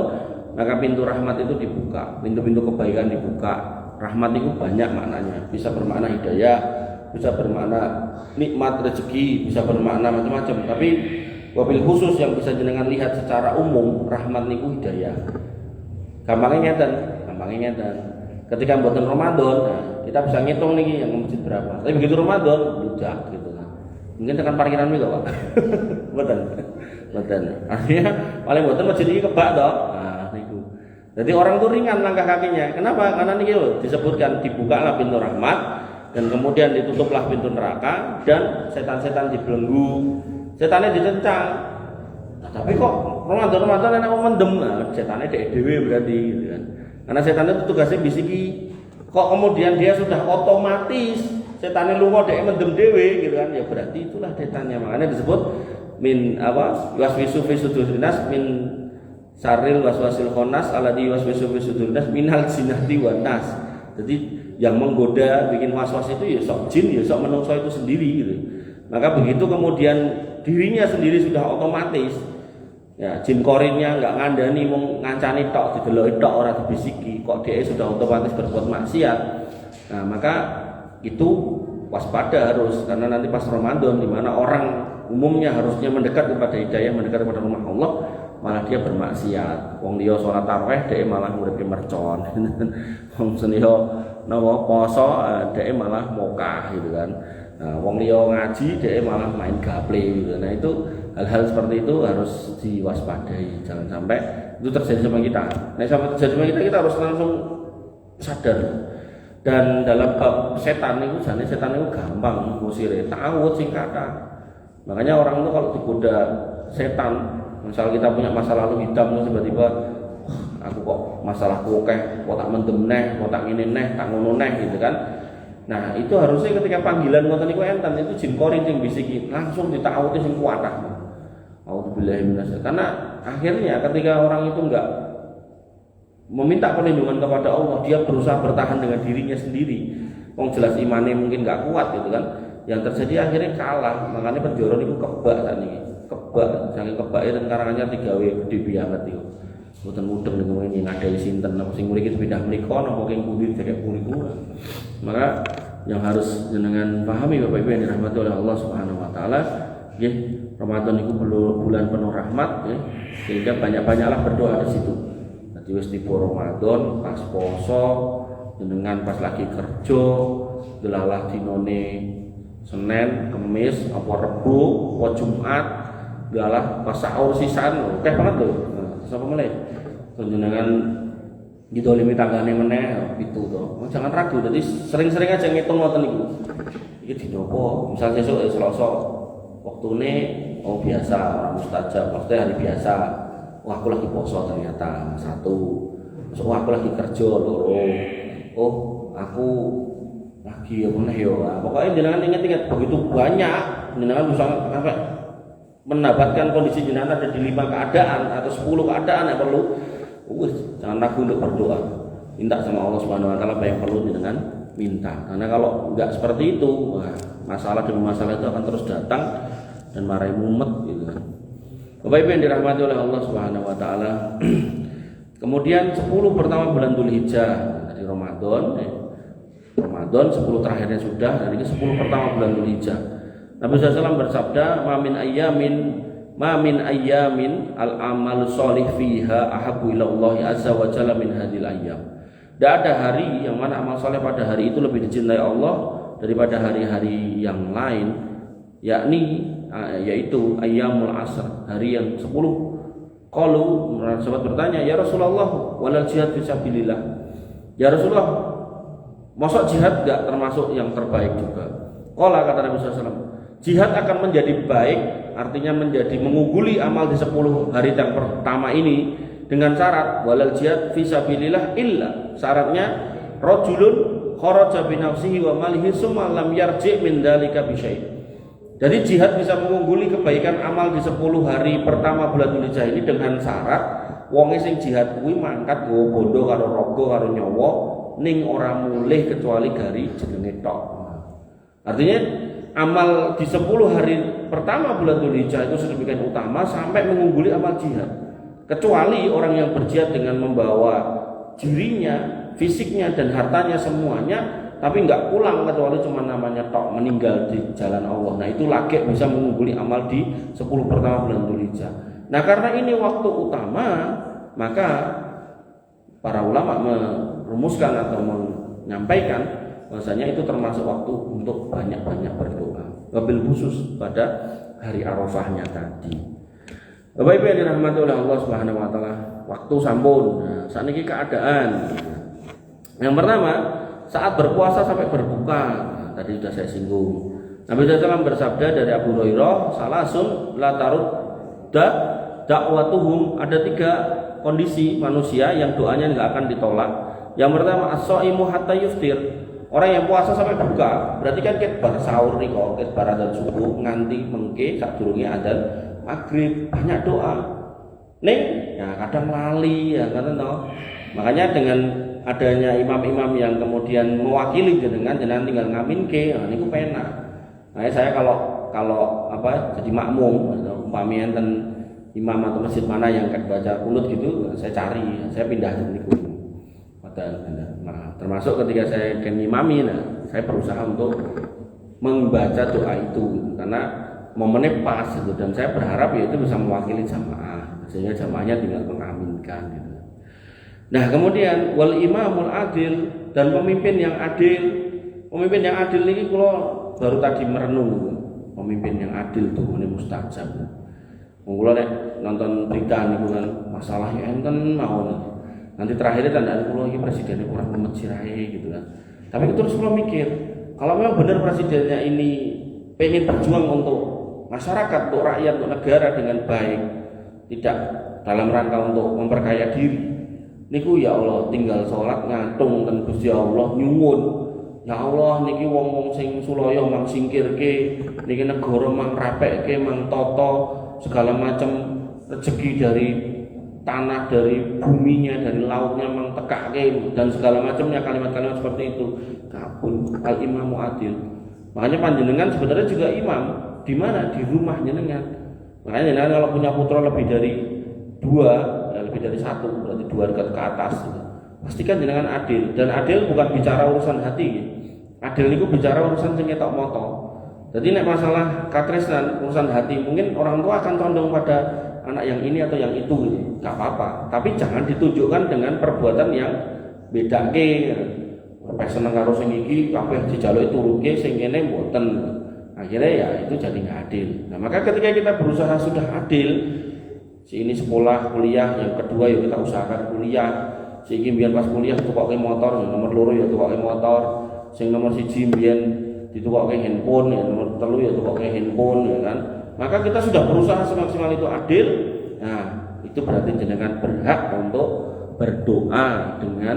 maka pintu rahmat itu dibuka, pintu-pintu kebaikan dibuka. Rahmat itu banyak maknanya, bisa bermakna hidayah, bisa bermakna nikmat rezeki, bisa bermakna macam-macam. Tapi wabil khusus yang bisa jenengan lihat secara umum, rahmat niku hidayah. Gampangnya ngeten. Ketika buatan Ramadan, nah, kita bisa ngitung nih yang masjid berapa. Tapi begitu Ramadan, ludak gitu kan. Mungkin tekan parkiran itu Pak. Boten. Artinya paling boten masjid ini kebak toh. Nah, niku. Jadi orang tuh ringan langkah kakinya. Kenapa? Karena niki lho disebutkan dibukalah pintu rahmat dan kemudian ditutuplah pintu neraka dan setan-setan dibelenggu. Setannya ditencang. Nah, tapi kok Ramadan enak mendem. Nah, setannya dhewe berarti gitu kan. Karena setan itu tugasnya bisiki. Kok kemudian dia sudah otomatis setannya lunga dhek mendem dhewe gitu kan. Ya berarti itulah setannya. Makanya disebut min waswisu fi sudurin nas min saril waswasil khannas alladhi waswisu fi sudurin nas minal jinnati wan nas. Jadi yang menggoda bikin waswas itu ya sok jin ya sok menungso itu sendiri gitu. Maka begitu kemudian dirinya sendiri sudah otomatis ya jin korinnya nggak ngandani mau ngancani tok dideloki tok ora dibisiki kok dia sudah otomatis berbuat maksiat. Nah, maka itu waspada harus karena nanti pas Ramadan di mana orang umumnya harusnya mendekat kepada hidayah, mendekat kepada rumah Allah, malah dia bermaksiat. Wong liya salat tarawih dhek malah nguripe mercon. Wong seniyo napa poso dhek malah mokah gitu kan. Nah, wong liya ngaji dhek malah main gaple gitu. Nah, itu hal-hal seperti itu harus diwaspadai. Jangan sampai itu terjadi sama kita. Nah, sampai terjadi sama kita harus langsung sadar. Dan dalam bab setan itu jane setan itu gampang ngusire, ta'awud sing kata. Makanya orang itu kalau digoda setan, misal kita punya masa lalu hitam tiba-tiba aku kok masalahku akeh, kok tak mendem neh, kok tak ngene neh, tak ngono neh gitu kan. Nah, itu harusnya ketika panggilan ngoten niku enten itu jin korin sing bisiki, langsung ditawuti sing kuatah. Auzubillahi minasyaitonir. Karena akhirnya ketika orang itu enggak meminta perlindungan kepada Allah, dia berusaha bertahan dengan dirinya sendiri. Wong jelas imannya mungkin enggak kuat gitu kan. Yang terjadi akhirnya kalah. Makanya perjoron itu kebak tadi. Kebak, saking kebake dan karangannya digawe gede banget itu. Mboten mudeng niku ini ngadai sinten apa sing mriki pindah mriku napa king pundi dek puniku. Maka yang harus jenengan pahami Bapak Ibu yang dirahmati oleh Allah Subhanahu wa taala, nggih, Ramadan itu bulan penuh rahmat ya. Sehingga banyak-banyaklah berdoa di situ. Dadi wis tiba Ramadan pas poso jenengan pas lagi kerja delalah dinone Senin, Kamis, apa Rebo, apa Jumat, delalah pas sahur sisan, teh banget lho. Sapa mulai? Jenengan didolimi tanggane meneh pitu to. Jangan ragu, jadi sering-sering aja ngitung ngoten niku. Iki dina apa? Misal sesuk Selasa, waktune biasa, ora mustajab, maksudnya hari biasa. Wah, aku lagi poso ternyata satu. Besok aku lagi kerja loro. Oh, aku lagi meneh yo. Pokoknya jenengan ingat-ingat begitu banyak, jenengan bisa sampai mendapatkan kondisi jenengan ada di 5 keadaan atau 10 keadaan yang perlu. Jangan ragu untuk berdoa. Minta sama Allah Subhanahu wa taala apa yang perlu jenengan minta. Karena kalau enggak seperti itu, wah, masalah demi masalah itu akan terus datang dan marai mumet gitu kan. Bapak Ibu yang dirahmati oleh Allah Subhanahu wa taala. Kemudian 10 pertama bulan Dzulhijjah dari Ramadan, Ramadan 10 terakhirnya sudah, dan ini 10 pertama bulan Dzulhijjah. Nabi SAW bersabda, "Ma min ayyamin al-amal sholih fiha ahabbu ila Allah azza wa jalla min hadhil ayyam." Tidak ada hari yang mana amal soleh pada hari itu lebih dicintai Allah daripada hari-hari yang lain, yaitu ayyamul asr, hari yang 10. Qalu, sahabat bertanya, "Ya Rasulullah, walal jihad fisabilillah." Ya Rasulullah, masa jihad enggak termasuk yang terbaik juga? Qala, kata Nabi SAW, jihad akan menjadi baik, artinya menjadi mengungguli amal di 10 hari yang pertama ini dengan syarat walal jihad fisabilillah illa, syaratnya rajulun kharaja bi nafsihi wa malihi summa lam yarji' min dzalika bi syai'. Jadi jihad bisa mengungguli kebaikan amal di 10 hari pertama bulan Dzulhijjah ini dengan syarat wong sing jihad kuwi mangkat nggawa bondo karo raga karo nyawa ning ora mulih kecuali gari jenenge tok. Artinya amal di 10 hari pertama bulan Dzulhijjah itu sedemikian utama sampai mengungguli amal jihad. Kecuali orang yang berjihad dengan membawa dirinya, fisiknya dan hartanya semuanya, tapi nggak pulang kecuali cuma namanya tok, meninggal di jalan Allah. Nah itu lagi bisa mengungguli amal di 10 pertama bulan Dzulhijjah. Nah karena ini waktu utama, maka para ulama merumuskan atau menyampaikan bahwasanya itu termasuk waktu untuk banyak-banyak berdoa, wabil khusus pada hari Arafahnya tadi. Bapak Ibu yang dirahmati oleh Allah Subhanahu wa taala, waktu sampun. Nah, saat ini keadaan. Yang pertama, saat berpuasa sampai berbuka. Nah, tadi sudah saya singgung. Nabi SAW bersabda dari Abu Hurairah, salasun la tarudda dakwatuhum, ada 3 kondisi manusia yang doanya nggak akan ditolak. Yang pertama, as-shaimu hatta yuftir. Orang yang puasa sampai buka, berarti kan ket bar sahur nih kok, ket bar adzan subuh nganti mengke sadurunge adzan maghrib, banyak doa. Ning, ya kadang lali ya kan toh. Makanya dengan adanya imam-imam yang kemudian mewakili jenengan tinggal ngaminke, nah niku penak. Nah, saya kalau apa jadi makmum atau umpami enten imam atau masjid mana yang baca kunut gitu, saya cari, saya pindah ke niku. Nah, termasuk ketika saya ngimami, nah, saya berusaha untuk membaca doa itu karena momennya pas gitu, dan saya berharap ya itu bisa mewakili jamaah sehingga jamaahnya tinggal mengaminkan gitu. Nah kemudian wal imamul adil, dan pemimpin yang adil. Pemimpin yang adil ini kalau baru tadi merenung gitu. Pemimpin yang adil tuh ini mustajab. Mula nek nonton berita niku kan masalah enten mawon. Nanti terakhirnya tandaan kula iki presidennya kurang memecirahi gitu kan. Tapi terus kula mikir, kalau memang benar presidennya ini pengen berjuang untuk masyarakat, untuk rakyat, untuk negara dengan baik, tidak dalam rangka untuk memperkaya diri, niku ya Allah tinggal sholat ngatung ten Gusti Allah nyuwun. Ya Allah niki wong-wong sing sulaya mang singkirke, niki negara mang rapekke, mang tata segala macam rezeki dari tanah, dari buminya, dari lautnya mang tekake dan segala macamnya, kalimat-kalimat seperti itu. Kapun al imamu adil. Makanya panjenengan sebenarnya juga imam. Di mana? Di rumah jenengan. Makanya jenengan kalau punya putra lebih dari 2, ya lebih dari 1, berarti 2 dekat ke atas. Pastikan jenengan adil. Dan adil bukan bicara urusan hati. Adil itu bicara urusan sing ketok moto. Jadi nek masalah katresnan, urusan hati, mungkin orang tua akan condong pada anak yang ini atau yang itu, nggak apa-apa. Tapi jangan ditunjukkan dengan perbuatan yang bedake. Sampai seneng karo sing iki, kabeh dijaluki turuke, sing kene mboten. Akhirnya ya itu jadi nggak adil. Nah maka ketika kita berusaha sudah adil, si ini sekolah kuliah, yang kedua ya kita usahakan kuliah. Si ini biar pas kuliah tukoke motor, yang nomor 2 ya tukoke motor, sing nomor 1 biar ditukoke handphone, ya nomor 3 ya tukoke handphone, ya kan. Maka kita sudah berusaha semaksimal itu adil. Nah itu berarti jenengan berhak untuk berdoa dengan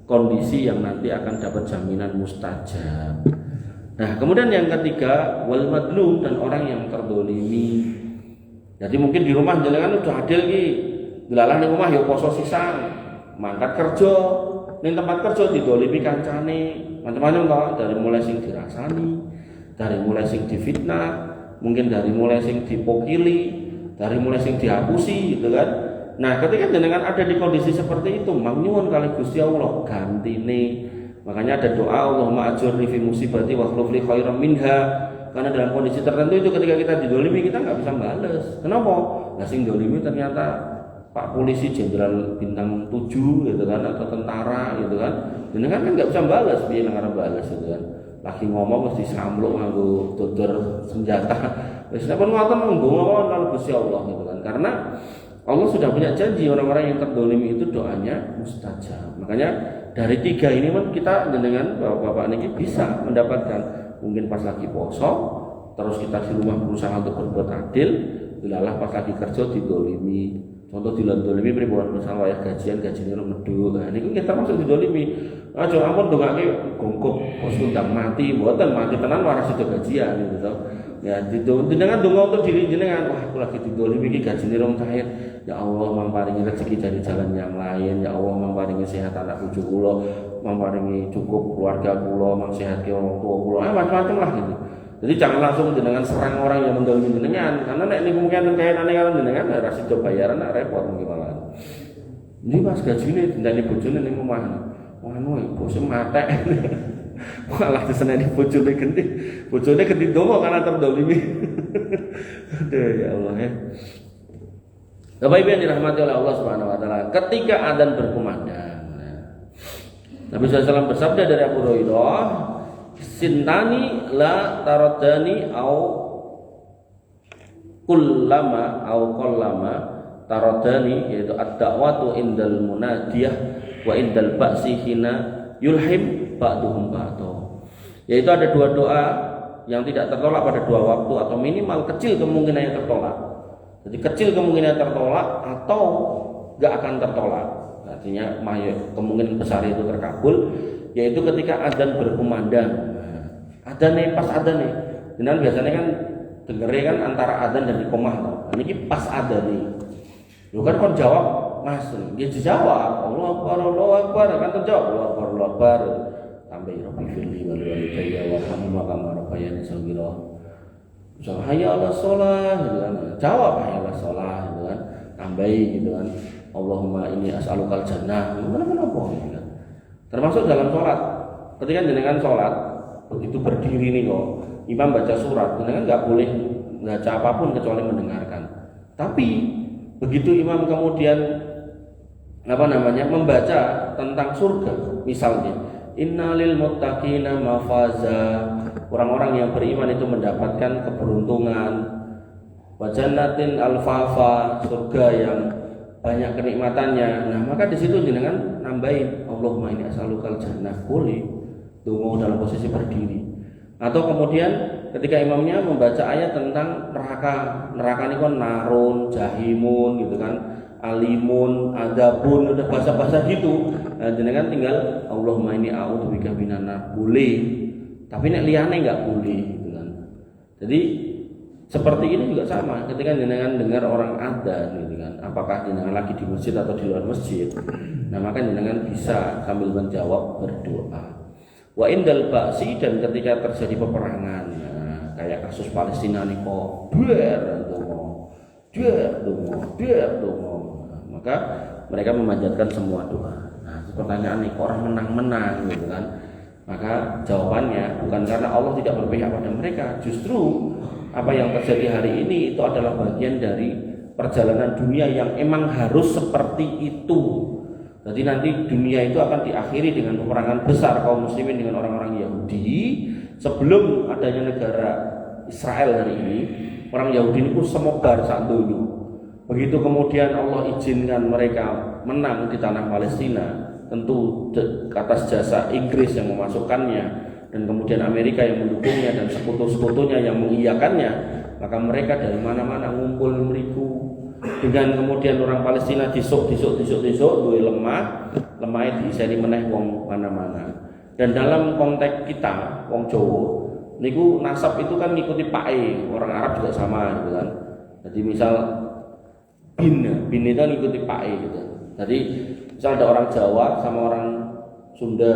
kondisi yang nanti akan dapat jaminan mustajab. Nah kemudian yang ketiga wal madlum, dan orang yang terdolimi. Jadi mungkin di rumah jenengan udah adil ki, delalah ning omah ya poso sisan, mangkat kerja, ning tempat kerja didolimi kancane, macam-macam toh, dari mulai sing dirasani, dari mulai sing difitnah, mungkin dari mulai sing dipokili, dari mulai sing dihapusi gitu kan. Nah ketika jenengan ada di kondisi seperti itu, nyuwun kali Gusti Allah gantine. Makanya ada doa Allahumma ajurni fi musibati wa akhlif li khairan minha. Karena dalam kondisi tertentu itu ketika kita didolimi kita nggak bisa bales. Kenapa? Nah sing dolimi ternyata Pak Polisi Jenderal bintang 7 gitu kan, atau tentara gitu kan. Jenengan kan nggak bisa balas, piye nang arep balas gitu kan. Lagi ngomong mesti sambluk nganggo dodor senjata. Wis nek pun ngoten monggo ngomong kalau Gusti Allah gitu kan. Karena Allah sudah punya janji orang-orang yang terdolimi itu doanya mustajab. Makanya dari 3 ini pun kita dengan bapak-bapak ini bisa mendapatkan. Mungkin pas lagi poso, terus kita di rumah berusaha untuk berbuat adil, bilalah pas lagi kerja didolimi. Contoh dilondolimi pripun, misal wayah gajian gajine medhu. Nah niku kita masuk didolimi. Aja ampun dongake gongkok bos undang mati, mboten mati tenan waras itu gajian gitu. Ya dengan donga untuk diri jenengan, wah aku lagi didolimi iki gajine rong cair. Ya Allah mamparingi rezeki dari jalan yang lain, ya Allah mamparingi sehat anak cucu kula, maringi cukup keluarga kula, mangsehatke wong tua kula, macam-macam lah gitu. Jadi jangan langsung jenengan serang orang yang mendolimi jenengan, karena nek niku mungkin kayane karo jenengan ora sida bayaran nek repot mungkin malah. Ini Mas gajine dindani bojone ning omah. Anu bose matek. Malah diseneni bojone genti. Bojone genti donga karena terdolimi. Aduh ya Allah ya. Bapak Ibu yang dirahmati oleh Allah Subhanahu wa taala, ketika adzan berkumandang, Nabi SAW bersabda dari Abu Hurairah, "Sintani la taradani au kullama au qallama taradani," yaitu ad-da'watu indal munadiyah wa indal ba'si hina yulhim ba'duhum ba'du. Yaitu ada dua doa yang tidak tertolak pada dua waktu, atau minimal kecil kemungkinan yang tertolak. Jadi kecil kemungkinan tertolak atau gak akan tertolak. Artinya kemungkinan besar itu terkabul, yaitu ketika adzan berkumandang. Adzan nih, pas adzan nih. Dan biasanya kan dengernya kan antara adzan dan iqamah toh. Ini pas adzan nih. Lu kan jawab, Mas, dia dijawab, Allahu Akbar, kan terjawab, Allahu Akbar. Tambah Rabbi firli wal walidayya warhamhuma kama rabbayani shaghira. So, hayya 'alas shalah gitu kan. Jawab hayya 'alas shalah gitu kan. Tambahi gitu kan. Allahumma inni as'alukal jannah. Kenapa gitu kan. Termasuk dalam sholat. Ketika jenengan sholat, begitu berdiri nih kok, imam baca surat, jenengan enggak boleh baca apapun kecuali mendengarkan. Tapi begitu imam kemudian membaca tentang surga, misalnya innalil muttaqina mafaza, orang-orang yang beriman itu mendapatkan keberuntungan, wa jannatin alfafa, surga yang banyak kenikmatannya. Nah, maka di situ jenengan nambahin Allahumma inni as'alukal jannah, boleh donga dalam posisi berdiri. Atau kemudian ketika imamnya membaca ayat tentang neraka niku narun, jahimun gitu kan, alimun, adabun, udah bahasa-bahasa gitu. Nah, jenengan tinggal Allahumma inni a'udzubika minan nar, boleh. Tapi nek liyane enggak boleh gitu kan. Jadi seperti ini juga sama, ketika jenengan dengar orang adzan gitu kan, apakah jenengan lagi di masjid atau di luar masjid. Nah, maka jenengan bisa sambil menjawab berdoa. Wa indal ba'si, dan ketika terjadi peperangan, nah, kayak kasus Palestina nih kok, maka mereka memanjatkan semua doa. Nah, pertanyaan nih, orang menang-menang gitu kan. Maka jawabannya bukan karena Allah tidak berpihak pada mereka, justru apa yang terjadi hari ini itu adalah bagian dari perjalanan dunia yang emang harus seperti itu. Jadi nanti dunia itu akan diakhiri dengan peperangan besar kaum muslimin dengan orang-orang Yahudi. Sebelum adanya negara Israel hari ini, orang Yahudi itu semobar saat dulu. Begitu kemudian Allah izinkan mereka menang di tanah Palestina, tentu atas jasa Inggris yang memasukkannya, dan kemudian Amerika yang mendukungnya, dan sekutu-sekutunya yang mengiyakannya, maka mereka dari mana-mana ngumpul meriku. Dengan kemudian orang Palestina disuk duwe lemah diiseni meneh wong mana-mana. Dan dalam konteks kita wong Jawa niku nasab itu kan ngikuti pake, orang Arab juga sama gitu kan. Jadi misal bin itu ngikuti pake gitu. Jadi misal ada orang Jawa sama orang Sunda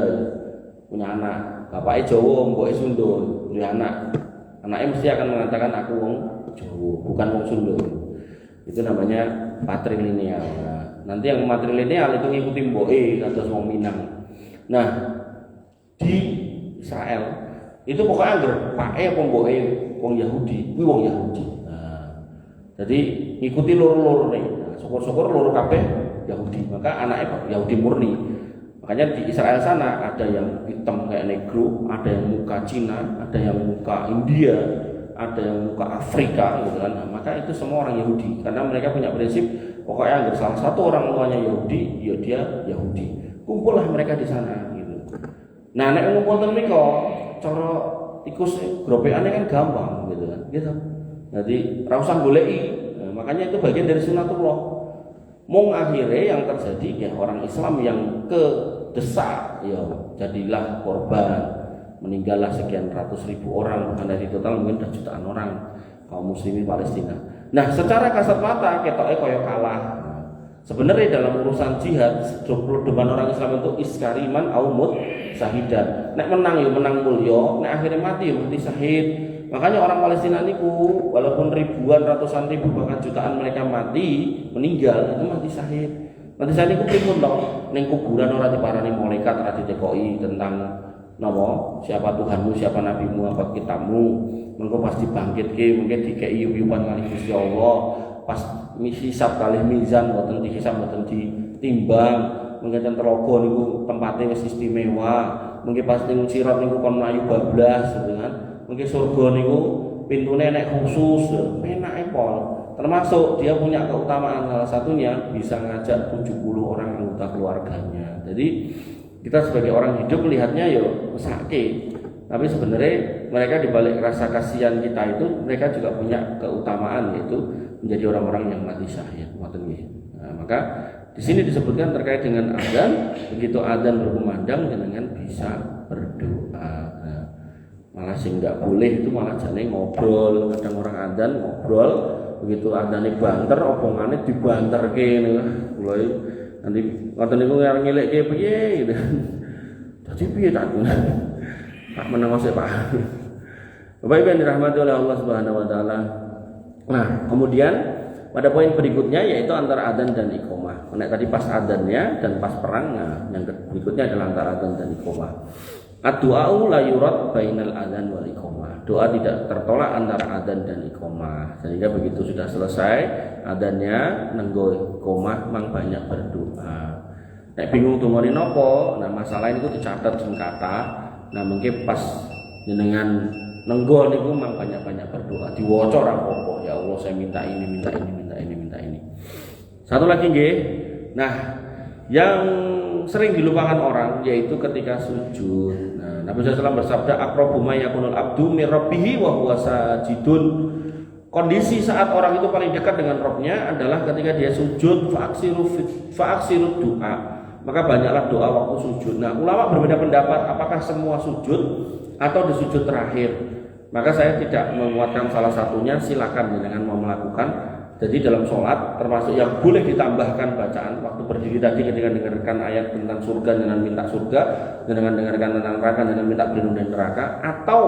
punya anak, bapaknya Jawa, mboknya Sunda, punya anak. Anaknya mesti akan mengatakan aku wong Jawa, bukan wong Sunda. Itu namanya patrilineal. Nah, nanti yang matrilineal itu ngikuti mboknya atau wong Minang. Nah, di Israel itu pokoknya anggar pake apa mboknya wong Yahudi, kuwi wong Yahudi. Nah, jadi ngikuti loro-loro nih. Nah, syukur-syukur loro kabeh Yahudi, maka anaknya Yahudi murni. Makanya di Israel sana ada yang hitam kayak negro, ada yang muka Cina, ada yang muka India, ada yang muka Afrika gitu kan. Nah, maka itu semua orang Yahudi, karena mereka punya prinsip pokoknya agar salah satu orang tuanya Yahudi, ya dia Yahudi. Kumpullah mereka di sana gitu. Nah, nek ngumpul teng mriko cara tikus gropekane kan gampang gitu kan. Gitu. Jadi ra usah goleki. Nah, makanya itu bagian dari sunatullah. Mung akhirnya yang terjadi ya orang Islam yang kedesak, ya jadilah korban, meninggallah sekian ratus ribu orang, bahkan dari total mungkin sudah jutaan orang kaum muslimin Palestina. Nah, secara kasat mata ketoknya koyo kalah. Sebenarnya dalam urusan jihad, depan orang Islam itu iskariman aumut syahidan. Nek menang ya menang mulya, nek akhirnya mati ya mati syahid. Makanya orang Palestina niku walaupun ribuan, ratusan ribu bahkan jutaan mereka mati, meninggal itu mati syahid. Mati syahid niku pripun to? Ning kuburan ora diparani malaikat, ora ditekoki tentang napa? Siapa Tuhanmu, siapa nabimu, apa kitabmu. Mengko pasti bangkitke, mungkin dikei yupan kali Gusti Allah. Pas hisab kali mizan mboten dihisab mboten ditimbang, mungkin ten telogo niku tempatnya wis istimewa, mungkin pas ning sirat niku kon mlayu bablas gitu kan. Mungkin surga niku pintune nek khusus, penake pol. Termasuk dia punya keutamaan salah satunya bisa ngajak 70 orang anggota keluarganya. Jadi kita sebagai orang hidup melihatnya yo mesake. Tapi sebenarnya mereka dibalik rasa kasihan kita itu mereka juga punya keutamaan yaitu menjadi orang-orang yang mati syahid. Nah, maka di sini disebutkan terkait dengan adzan, begitu adzan berkumandang dengan bisa berdoa. Nah, malah sing nggak boleh itu malah jane ngobrol. Kadang orang adzan ngobrol, begitu adzane banter, opongane dibanterke niku. Kula nanti ngoten niku ngelekke piye gitu. Dadi piye ta? Pak meneng sik Pak. Bapak Ibu yang dirahmati oleh Allah Subhanahu wa taala. Nah, kemudian pada poin berikutnya yaitu antara adzan dan iqamah. Nek tadi pas adzannya dan pas perang, nah yang berikutnya adalah antara adzan dan iqamah. Ad-du'a'u la yurad bainal adzan wal iqamah. Doa tidak tertolak antara adzan dan iqamah. Sehingga begitu sudah selesai adzannya nenggo iqamah mang banyak berdoa. Nek bingung tungone napa, nah masalah itu dicatat sing kata. Nah mungkin pas jenengan nenggo niku mang banyak-banyak berdoa, diwaca ora apa-apa. Ya Allah saya minta ini, minta ini, minta ini, minta ini. Satu lagi nggih. Nah, yang sering dilupakan orang yaitu ketika sujud. Nah, Nabi SAW bersabda aqrabu ma yakunul abdu min rabbih wa huwa sajidun. Kondisi saat orang itu paling dekat dengan Rabb-nya adalah ketika dia sujud, fa'aksiru doa. Maka banyaklah doa waktu sujud. Nah, ulama berbeda pendapat apakah semua sujud atau di sujud terakhir. Maka saya tidak menguatkan salah satunya, silakan dengan mau melakukan. Jadi dalam sholat termasuk yang boleh ditambahkan bacaan waktu berdiri tadi ketika dengarkan ayat tentang surga dengan minta surga, dengan dengarkan tentang neraka dengan minta berlindung dari neraka, atau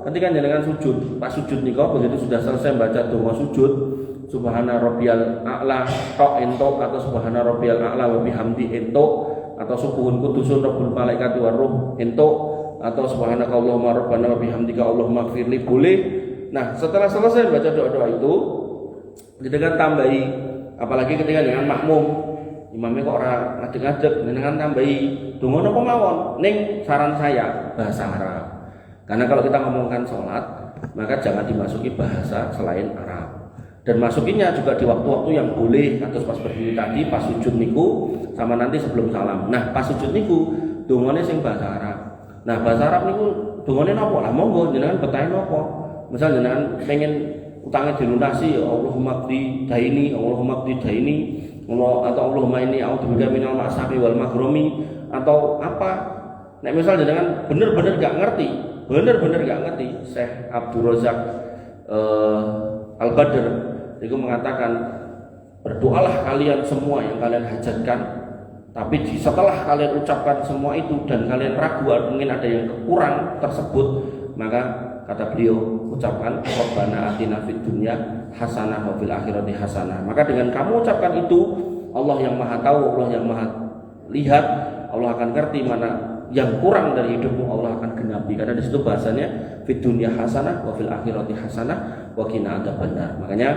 ketika dengan sujud, pas sujud niko begitu sudah selesai baca doa sujud, subhana rabbiyal a'la tok entok atau subhana rabbiyal a'la wa bihamdi entok atau subuhun kudusun rabbul malaikati waruh entok atau subhanaka allahumma rabbana wa bihamdika allahumma ighfirli boleh. Nah, setelah selesai baca doa-doa itu dengan tambahi, apalagi ketika dengan makmum imamnya kok ora ngadeg-ngadeg, dengan tambahi donga napa mawon ning saran saya bahasa Arab. Karena kalau kita ngomongkan sholat maka jangan dimasuki bahasa selain Arab. Dan masukinya juga di waktu-waktu yang boleh, atau pas berdiri tadi, pas sujud niku, sama nanti sebelum salam. Nah, pas sujud niku, dongane sing bahasa Arab. Nah, bahasa Arab niku dongane napa? Lah monggo jenengan betahe napa? Misal jenengan pengen utangnya dilunasi, ya Allahumma qdi daini, Allahumma qdi daini, atau Allahumma inni a'udzubika minal ma'sami wal maghromi, atau apa? Nek misal jenengan bener-bener gak ngerti, Syekh Abdul Razak Al-Badr itu mengatakan berdoalah kalian semua yang kalian hajatkan, tapi setelah kalian ucapkan semua itu dan kalian ragu mungkin ada yang kurang tersebut, maka kata beliau ucapkan Rabbana atina fid dunya hasanah wa fil akhirati hasanah. Maka dengan kamu ucapkan itu, Allah yang maha tahu, Allah yang maha lihat, Allah akan ngerti mana yang kurang dari hidupmu, Allah akan genapi. Karena di situ bahasanya fid dunya hasanah wa fil akhirati hasanah wa qina adzabannar. Makanya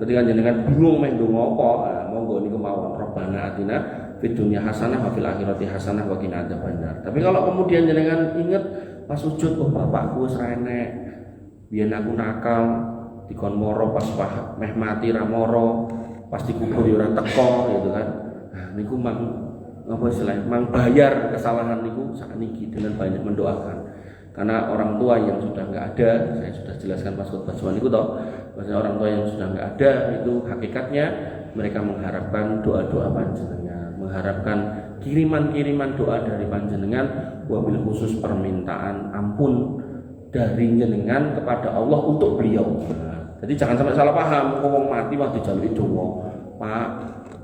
ketika jenengan bingung main donga apa, monggo niku mawon Rabbana atina fid dunya hasanah wa fil akhirati hasanah wa qina adzabannar. Tapi kalau kemudian jenengan inget pas sujud, oh bapakku wis ra enek, biyen aku nakal dikon moro pas meh mati ra moro, pas dikubur yo ora teko gitu kan. Nah niku mang apa istilahnya, mang bayar kesalahan niku sakniki dengan banyak mendoakan. Karena orang tua yang sudah nggak ada, saya sudah jelaskan pas khutbah Jumat itu toh, bahwa orang tua yang sudah nggak ada itu hakikatnya mereka mengharapkan doa-doa panjenengan, mengharapkan kiriman-kiriman doa dari panjenengan, wabil khusus permintaan ampun dari jenengan kepada Allah untuk beliau. Nah, jadi jangan sampai salah paham, ngomong mati mah dijaluki donga. Pak,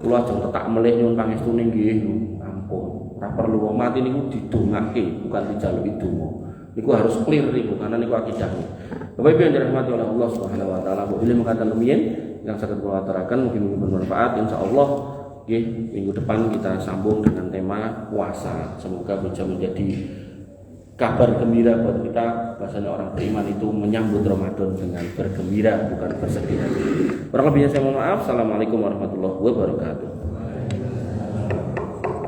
kula ajeng tetak melih nyuwun pangestune nggih. Ampun, ora perlu wong mati niku didongake, bukan dijaluki donga. Niku harus clear niku karena niku akidahnya. Bapak Ibu yang dirahmati oleh Allah Subhanahu wa taala, boleh mengatakan lumiyen yang saged kula aturaken mungkin bermanfaat insyaallah. Nggih, minggu depan kita sambung dengan tema puasa. Semoga bisa menjadi kabar gembira buat kita. Bahasanya orang beriman itu menyambut Ramadan dengan bergembira bukan bersedih. Kurang lebihnya saya mohon maaf. Assalamualaikum warahmatullahi wabarakatuh.